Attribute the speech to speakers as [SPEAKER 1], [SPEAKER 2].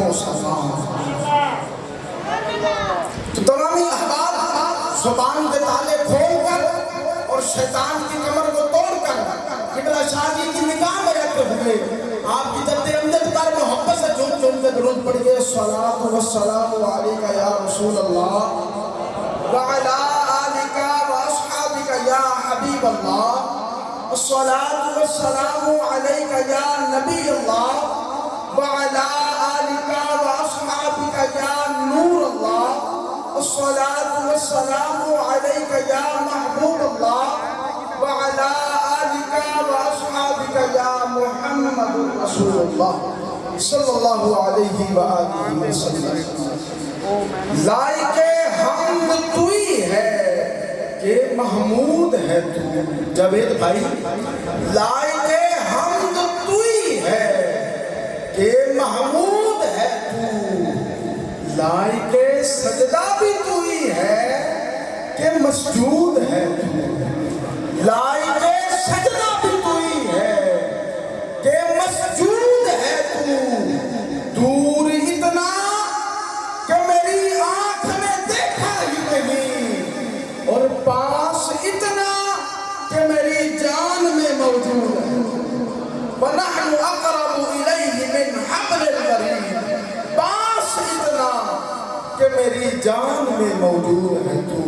[SPEAKER 1] و سلام۔ تو تمامی احباب زبان کے تالے کھول کر اور شیطان کی کمر کو توڑ کر قبلہ شاہ جی کی نگاہ میں رہتے ہوئے آپ کی جد امجد پر محبت سے جھوم جھوم کے درود پڑھئے الصلاة والسلام علیکہ یا رسول اللہ وعلا آلکہ واصحابکہ یا حبیب اللہ الصلاة والسلام علیکہ یا نبی اللہ وعلا آلکہ واصحابکہ یا نور اللہ الصلاة والسلام علیکہ یا محبوب اللہ وعلا آلکہ واصحابکہ یا محمد رسول اللہ صلی اللہ علیہ وآلہ وسلم۔ لائق حمد توئی ہے کہ محمود ہے تو، جاوید بھائی لائق حمد توئی ہے کہ محمود ہے تو، لائق سجدہ بھی توئی ہے کہ مسجود ہے تو، لائق سجدہ بھی توئی ہے کہ مسجود ہے تو، دور اتنا کہ میری آنکھ میں دیکھا ہی نہیں اور پاس اتنا کہ میری جان میں موجود ہے، وَنَحْنُ أَقْرَبُ إِلَيْهِ مِنْ حَبْلِ الْوَرِيدِ، پاس اتنا کہ میری جان میں موجود ہے تو